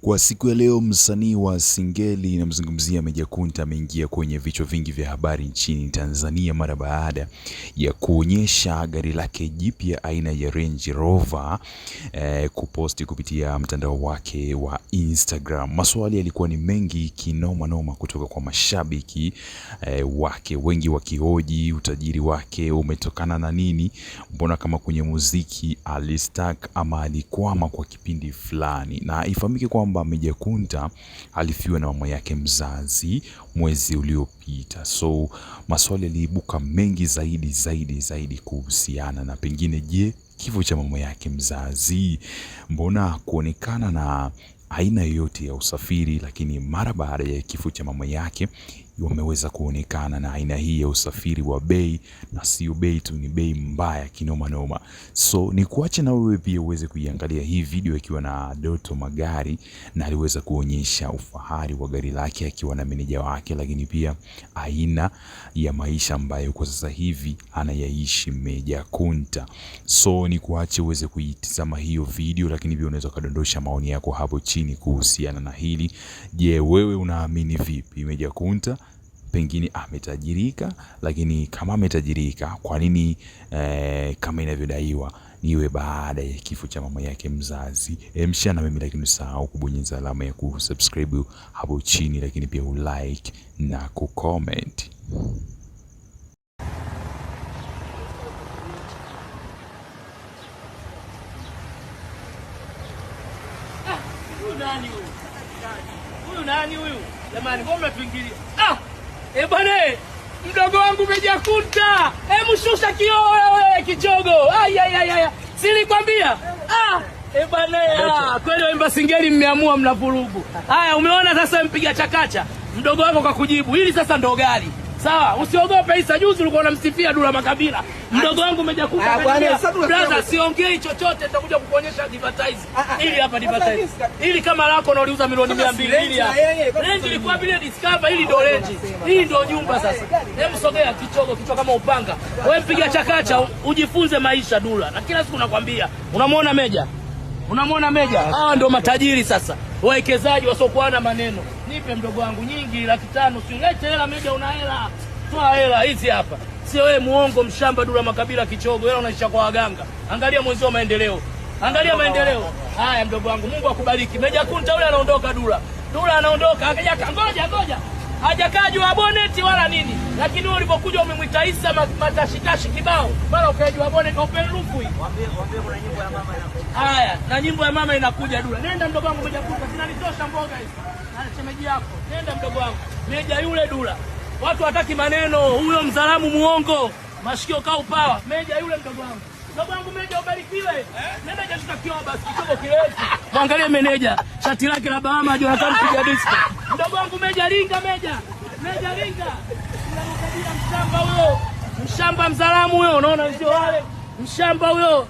Kwa siku ya leo msanii wa Singeli namzungumzia Meja Kunta ameingia kwenye vichwa vingi vya habari nchini Tanzania mara baada ya kuonyesha gari lake jipya aina ya Range Rover kuposti kupitia mtandao wake wa Instagram. Maswali yalikuwa ni mengi kinoma noma kutoka kwa mashabiki wake, wengi wakihoji utajiri wake umetokana na nini, mbona kama kwenye muziki alistuck ama alikwama kwa kipindi fulani. Na ifahamike kwamba Meja Kunta alifiwa na mama yake mzazi mwezi uliopita. So maswali yaliibuka mengi zaidi kuhusiana na pengine, je, kifo cha mama yake mzazi, mbona kuonekana na aina yoyote ya usafiri, lakini mara baada ya kifo cha mama yake wameweza kuonekana na aina hii ya usafiri wa bei, na sio bei tu, ni bei mbaya kinoma noma. So ni kuache na wewe pia uweze kuiangalia hii video ikiwa na Doto Magari, na aliweza kuonyesha ufahari wa gari lake akiwa na meneja wake, lakini pia aina ya maisha ambayo kwa sasa hivi anayaishi Meja Kunta. So ni kuache uweze kuitazama hiyo video, lakini pia unaweza kadondosha maoni yako hapo chini kuhusiana na hili. Je, wewe unaamini vipi? Meja Kunta pengine ametajirika, lakini kama ametajirika, kwa nini kama inavyodaiwa niwe baada ya kifo cha mama yake mzazi? Mshana na mimi, lakini usahau kubonyeza alama ya kusubscribe hapo chini, lakini pia ulike na kucomment. Huyu nani huyu? Jamani, mbona mnatuingilia? Bwana, mdogo wangu Meja Kunta. Mshusha kioo wewe kichogo. Ay. Silikwambia? Bwana, kweli waimba Singeli mmeamua mnavurugu. Haya, umeona sasa mpiga chakacha. Mdogo wako kakujibu. Hili sasa ndo gari. Sawa, usiogope. Isa juzi ulikuwa unamsifia Dula Makabila. Mdogo wangu Meja Kunta. Brother, siongei chochote, nitakuja kukuonyesha advertise. Hili hapa advertise. Hili kama lako na uliuza milioni 200 hili hapa. Range ilikuwa vile Discover, hili ndo Range. Hii ndo nyumba sasa. Hebu sogea kichogo, kichwa kama upanga. Wewe mpiga chakacha, ujifunze maisha Dula. Na kila siku nakwambia, unamwona Meja? Unamwona Meja? Hawa ndo matajiri sasa. Wawekezaji wasiokuwa na maneno. Nipe mdogo wangu nyingi 500,000, usilete hela Meja, una hela. Toa hela hizi hapa. Sio wewe muongo mshamba Dula Makabila kichogo, wewe unaisha kwa waganga. Angalia mwenzio maendeleo. Angalia maendeleo. Haya mdogo wangu, Mungu akubariki. Meja Kunta yule anaondoka Dula. Dula anaondoka, akaja ngoja. Hajakaa juu ya boneti wala nini. Lakini wewe ulipokuja umemwita Isa matashitashi kibao. Mara ukaja boneti open roof hii. Waambie kuna nyimbo ya mama inakuja. Haya, na nyimbo ya mama inakuja Dula. Nenda mdogo wangu Meja Kunta, zinanitosha mboga hizi. Na shemeji yako. Nenda mdogo wangu. Meja yule Dula. Watu hataki maneno, huyo mzalamu muongo. Mashikio kaa upawa. Meja yule mdogo wangu. Mdogo wangu Meja ubarikiwe. Nenda jashuka kioba basi, kidogo kirefu. Mwangalie meneja, shati lake la Bahama Jonathan piga disco. Mdogo wangu Meja ringa Meja. Meja ringa. Mshamba huyo. Mshamba mzalamu huyo, unaona sio wale. Mshamba huyo.